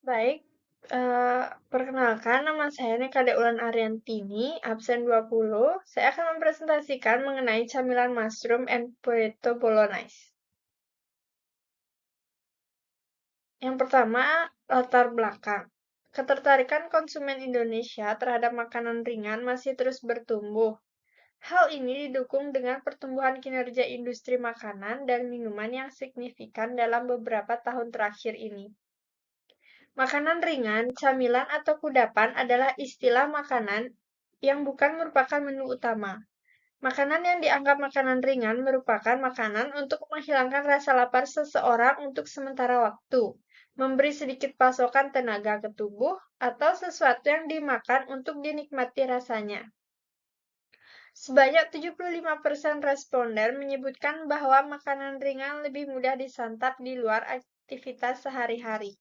Baik, perkenalkan nama saya Nekade Ulan Ariantini, absen 20. Saya akan mempresentasikan mengenai camilan mushroom and potato bolognese. Yang pertama, latar belakang. Ketertarikan konsumen Indonesia terhadap makanan ringan masih terus bertumbuh. Hal ini didukung dengan pertumbuhan kinerja industri makanan dan minuman yang signifikan dalam beberapa tahun terakhir ini. Makanan ringan, camilan, atau kudapan adalah istilah makanan yang bukan merupakan menu utama. Makanan yang dianggap makanan ringan merupakan makanan untuk menghilangkan rasa lapar seseorang untuk sementara waktu, memberi sedikit pasokan tenaga ke tubuh, atau sesuatu yang dimakan untuk dinikmati rasanya. Sebanyak 75% responden menyebutkan bahwa makanan ringan lebih mudah disantap di luar aktivitas sehari-hari.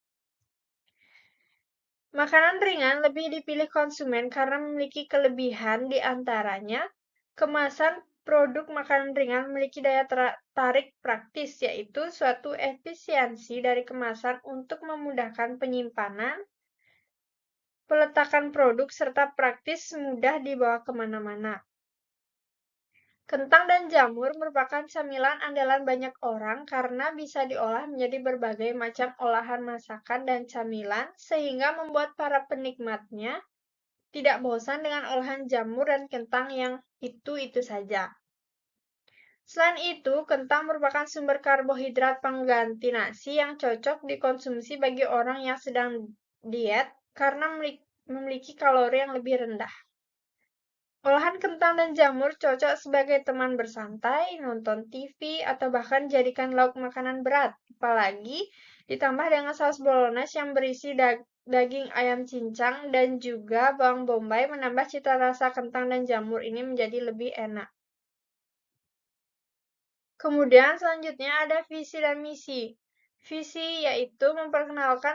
Makanan ringan lebih dipilih konsumen karena memiliki kelebihan di antaranya kemasan produk makanan ringan memiliki daya tarik praktis, yaitu suatu efisiensi dari kemasan untuk memudahkan penyimpanan, peletakan produk, serta praktis mudah dibawa kemana-mana. Kentang dan jamur merupakan camilan andalan banyak orang karena bisa diolah menjadi berbagai macam olahan masakan dan camilan, sehingga membuat para penikmatnya tidak bosan dengan olahan jamur dan kentang yang itu-itu saja. Selain itu, kentang merupakan sumber karbohidrat pengganti nasi yang cocok dikonsumsi bagi orang yang sedang diet karena memiliki kalori yang lebih rendah. Olahan kentang dan jamur cocok sebagai teman bersantai, nonton TV, atau bahkan jadikan lauk makanan berat. Apalagi ditambah dengan saus bolognese yang berisi daging ayam cincang dan juga bawang bombay menambah cita rasa kentang dan jamur ini menjadi lebih enak. Kemudian selanjutnya ada visi dan misi. Visi yaitu memperkenalkan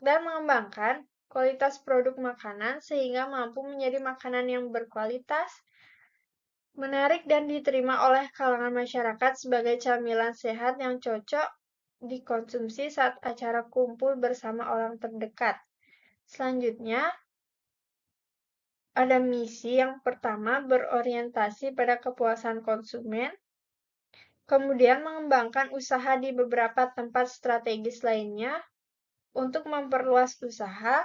dan mengembangkan kualitas produk makanan sehingga mampu menjadi makanan yang berkualitas, menarik dan diterima oleh kalangan masyarakat sebagai camilan sehat yang cocok dikonsumsi saat acara kumpul bersama orang terdekat. Selanjutnya, ada misi yang pertama berorientasi pada kepuasan konsumen, kemudian mengembangkan usaha di beberapa tempat strategis lainnya untuk memperluas usaha,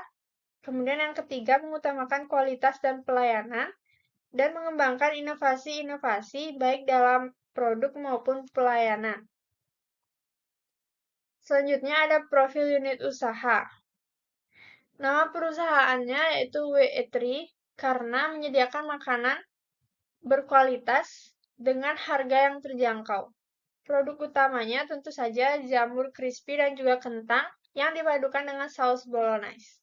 kemudian yang ketiga mengutamakan kualitas dan pelayanan, dan mengembangkan inovasi-inovasi baik dalam produk maupun pelayanan. Selanjutnya ada profil unit usaha. Nama perusahaannya yaitu WE3 karena menyediakan makanan berkualitas dengan harga yang terjangkau. Produk utamanya tentu saja jamur crispy dan juga kentang yang dipadukan dengan saus bolognese.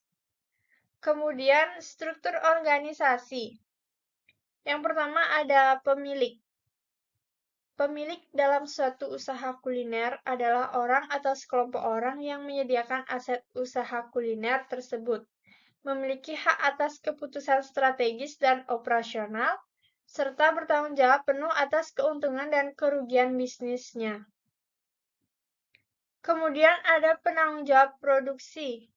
Kemudian struktur organisasi. Yang pertama ada pemilik. Pemilik dalam suatu usaha kuliner adalah orang atau sekelompok orang yang menyediakan aset usaha kuliner tersebut, memiliki hak atas keputusan strategis dan operasional, serta bertanggung jawab penuh atas keuntungan dan kerugian bisnisnya. Kemudian ada penanggung jawab produksi,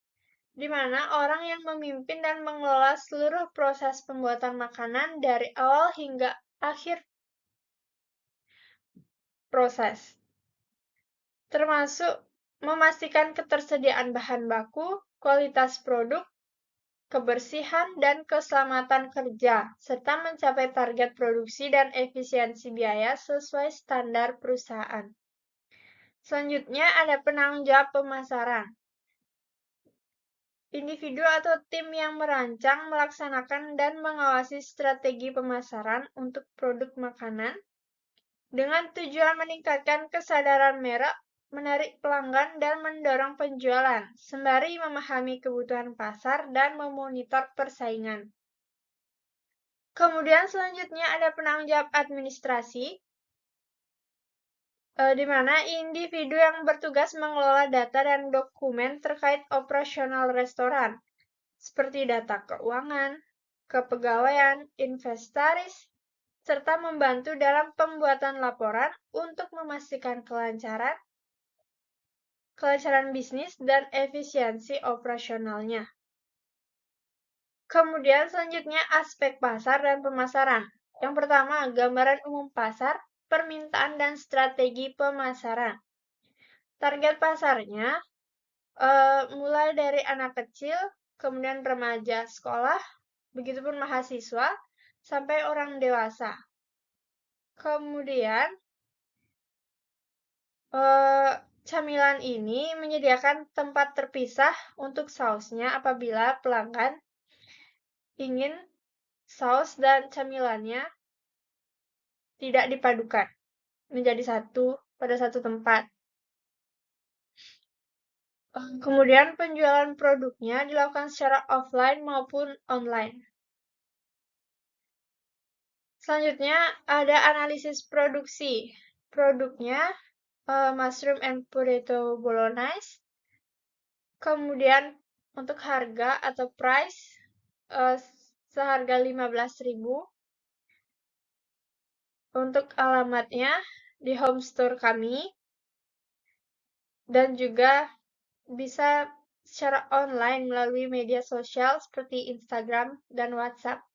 di mana orang yang memimpin dan mengelola seluruh proses pembuatan makanan dari awal hingga akhir proses, termasuk memastikan ketersediaan bahan baku, kualitas produk, kebersihan, dan keselamatan kerja, serta mencapai target produksi dan efisiensi biaya sesuai standar perusahaan. Selanjutnya ada penanggung jawab pemasaran. Individu atau tim yang merancang, melaksanakan, dan mengawasi strategi pemasaran untuk produk makanan dengan tujuan meningkatkan kesadaran merek, menarik pelanggan, dan mendorong penjualan, sembari memahami kebutuhan pasar dan memonitor persaingan. Kemudian selanjutnya ada penanggung jawab administrasi, di mana individu yang bertugas mengelola data dan dokumen terkait operasional restoran, seperti data keuangan, kepegawaian, inventaris, serta membantu dalam pembuatan laporan untuk memastikan kelancaran, kelancaran bisnis, dan efisiensi operasionalnya. Kemudian selanjutnya aspek pasar dan pemasaran. Yang pertama, gambaran umum pasar, permintaan, dan strategi pemasaran. Target pasarnya mulai dari anak kecil, kemudian remaja sekolah, begitupun mahasiswa, sampai orang dewasa. Kemudian, camilan ini menyediakan tempat terpisah untuk sausnya apabila pelanggan ingin saus dan camilannya tidak dipadukan menjadi satu pada satu tempat. Kemudian penjualan produknya dilakukan secara offline maupun online. Selanjutnya ada analisis produksi. Produknya mushroom and potato bolognese. Kemudian untuk harga atau price seharga 15.000. Untuk alamatnya di home store kami. Dan juga bisa secara online melalui media sosial seperti Instagram dan WhatsApp.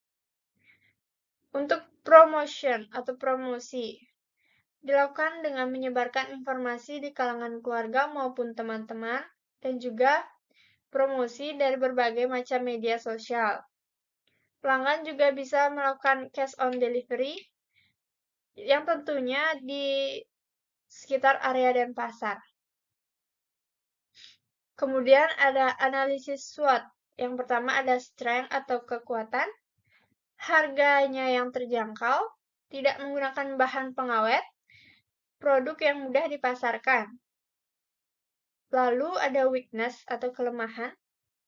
Untuk promotion atau promosi dilakukan dengan menyebarkan informasi di kalangan keluarga maupun teman-teman dan juga promosi dari berbagai macam media sosial. Pelanggan juga bisa melakukan cash on delivery yang tentunya di sekitar area dan pasar. Kemudian ada analisis SWOT. Yang pertama ada strength atau kekuatan, harganya yang terjangkau, tidak menggunakan bahan pengawet, produk yang mudah dipasarkan. Lalu ada weakness atau kelemahan,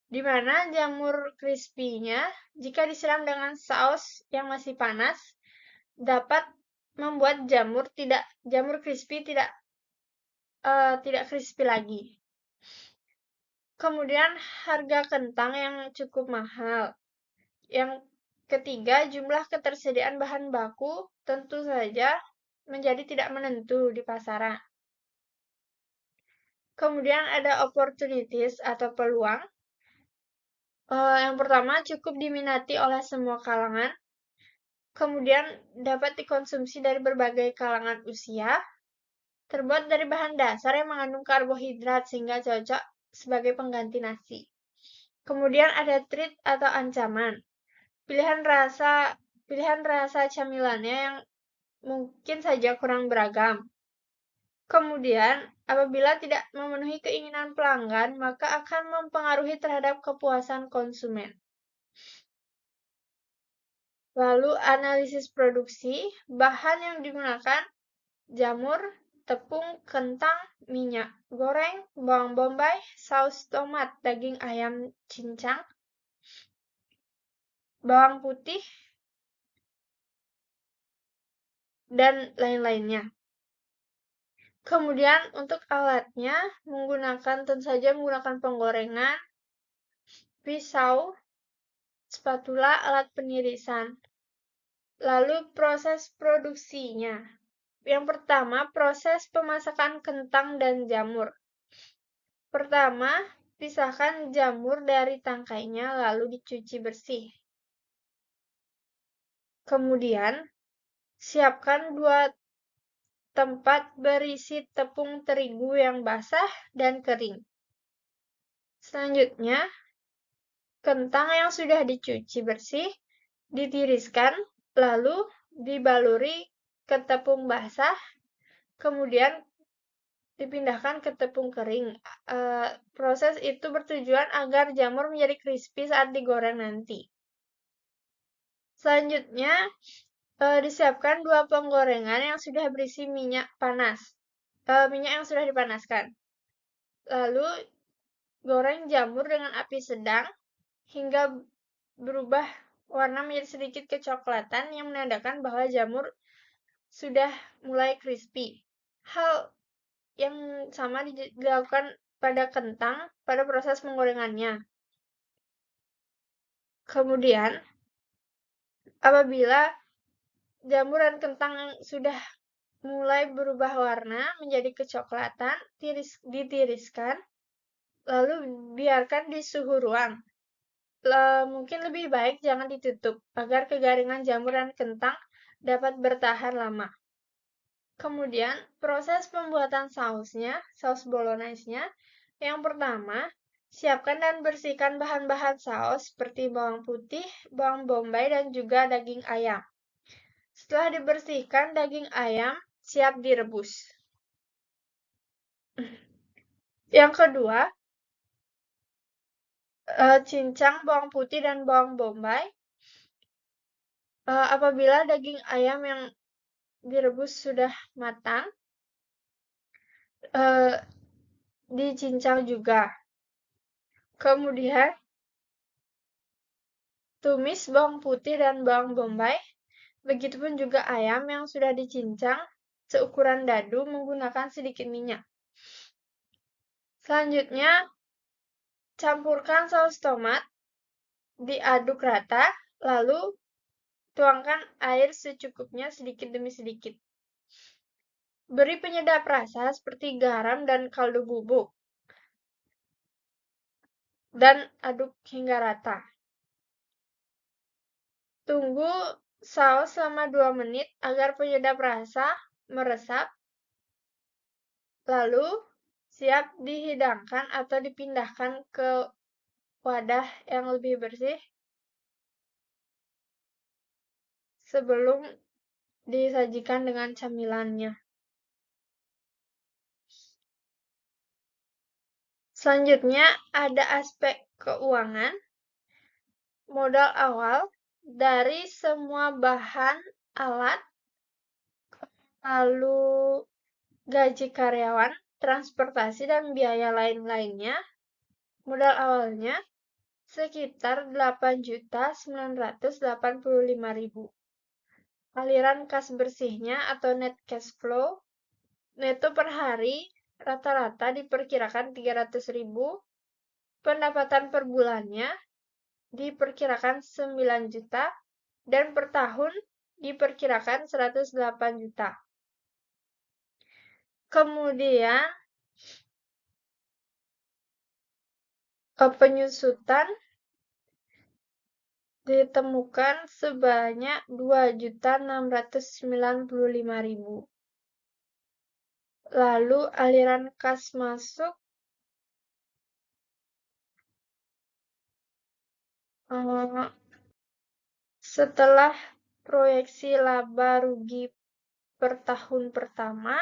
di mana jamur crispy-nya jika disiram dengan saus yang masih panas dapat membuat jamur crispy tidak crispy lagi. Kemudian harga kentang yang cukup mahal. Yang ketiga, jumlah ketersediaan bahan baku tentu saja menjadi tidak menentu di pasaran. Kemudian ada opportunities atau peluang. Yang pertama, cukup diminati oleh semua kalangan. Kemudian dapat dikonsumsi dari berbagai kalangan usia. Terbuat dari bahan dasar yang mengandung karbohidrat sehingga cocok sebagai pengganti nasi. Kemudian ada threat atau ancaman. Pilihan rasa camilannya yang mungkin saja kurang beragam. Kemudian, apabila tidak memenuhi keinginan pelanggan, maka akan mempengaruhi terhadap kepuasan konsumen. Lalu, analisis produksi, bahan yang digunakan, jamur, tepung, kentang, minyak goreng, bawang bombay, saus tomat, daging ayam cincang, bawang putih, dan lain-lainnya. Kemudian untuk alatnya tentu saja menggunakan penggorengan, pisau, spatula, alat penirisan. Lalu proses produksinya. Yang pertama, proses pemasakan kentang dan jamur. Pertama, pisahkan jamur dari tangkainya lalu dicuci bersih. Kemudian, siapkan 2 tempat berisi tepung terigu yang basah dan kering. Selanjutnya, kentang yang sudah dicuci bersih ditiriskan, lalu dibaluri ke tepung basah, kemudian dipindahkan ke tepung kering. Proses itu bertujuan agar jamur menjadi crispy saat digoreng nanti. Selanjutnya, disiapkan 2 penggorengan yang sudah berisi minyak panas. Minyak yang sudah dipanaskan. Lalu, goreng jamur dengan api sedang hingga berubah warna menjadi sedikit kecoklatan yang menandakan bahwa jamur sudah mulai crispy. Hal yang sama dilakukan pada kentang pada proses penggorengannya. Kemudian, apabila jamur dan kentang sudah mulai berubah warna menjadi kecoklatan, ditiriskan, lalu biarkan di suhu ruang. Mungkin lebih baik jangan ditutup, agar kegaringan jamur dan kentang dapat bertahan lama. Kemudian, proses pembuatan sausnya, saus bolognese-nya. Yang pertama, siapkan dan bersihkan bahan-bahan saus seperti bawang putih, bawang bombay, dan juga daging ayam. Setelah dibersihkan, daging ayam siap direbus. Yang kedua, cincang bawang putih dan bawang bombay. Apabila daging ayam yang direbus sudah matang, dicincang juga. Kemudian, tumis bawang putih dan bawang bombay. Begitupun juga ayam yang sudah dicincang seukuran dadu menggunakan sedikit minyak. Selanjutnya, campurkan saus tomat, diaduk rata, lalu tuangkan air secukupnya sedikit demi sedikit. Beri penyedap rasa seperti garam dan kaldu bubuk. Dan aduk hingga rata. Tunggu saus selama 2 menit agar penyedap rasa meresap. Lalu, siap dihidangkan atau dipindahkan ke wadah yang lebih bersih sebelum disajikan dengan camilannya. Selanjutnya, ada aspek keuangan. Modal awal dari semua bahan, alat, lalu gaji karyawan, transportasi, dan biaya lain-lainnya. Modal awalnya sekitar 8.985.000. Aliran kas bersihnya atau net cash flow neto per hari rata-rata diperkirakan 300.000. Pendapatan per bulannya diperkirakan 9 juta dan per tahun diperkirakan 108 juta. Kemudian penyusutan ditemukan sebanyak 2.695.000. Lalu aliran kas masuk setelah proyeksi laba rugi per tahun pertama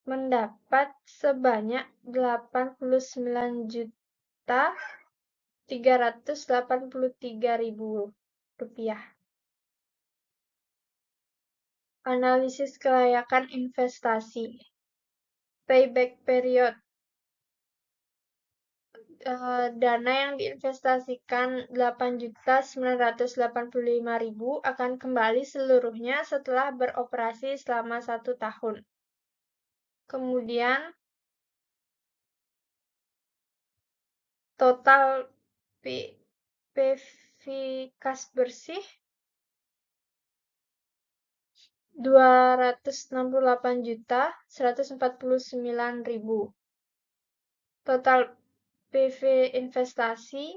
mendapat sebanyak 89.383.000 rupiah. Analisis kelayakan investasi. Payback period. Dana yang diinvestasikan 8.985.000 akan kembali seluruhnya setelah beroperasi selama 1 tahun. Kemudian, total PV kas bersih 268.149.000. Total PV investasi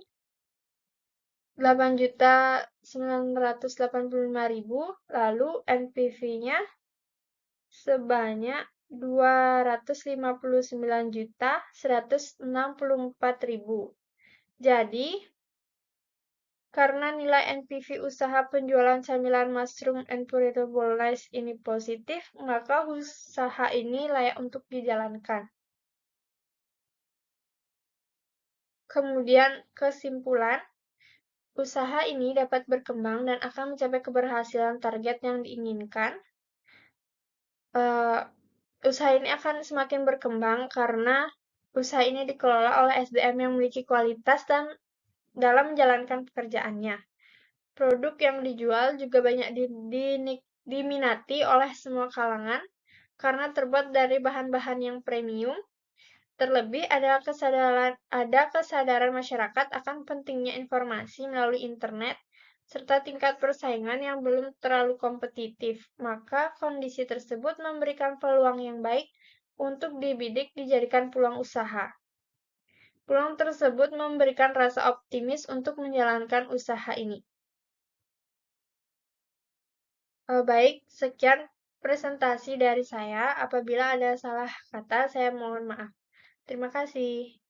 8.985.000, lalu NPV-nya sebanyak 259.164.000. Jadi, karena nilai NPV usaha penjualan camilan mushroom and potato bolognese ini positif, maka usaha ini layak untuk dijalankan. Kemudian kesimpulan, usaha ini dapat berkembang dan akan mencapai keberhasilan target yang diinginkan. Usaha ini akan semakin berkembang karena usaha ini dikelola oleh SDM yang memiliki kualitas dan dalam menjalankan pekerjaannya. Produk yang dijual juga banyak diminati oleh semua kalangan karena terbuat dari bahan-bahan yang premium. Terlebih, ada kesadaran masyarakat akan pentingnya informasi melalui internet serta tingkat persaingan yang belum terlalu kompetitif, maka kondisi tersebut memberikan peluang yang baik untuk dibidik dijadikan peluang usaha. Peluang tersebut memberikan rasa optimis untuk menjalankan usaha ini. Baik, sekian presentasi dari saya. Apabila ada salah kata, saya mohon maaf. Terima kasih.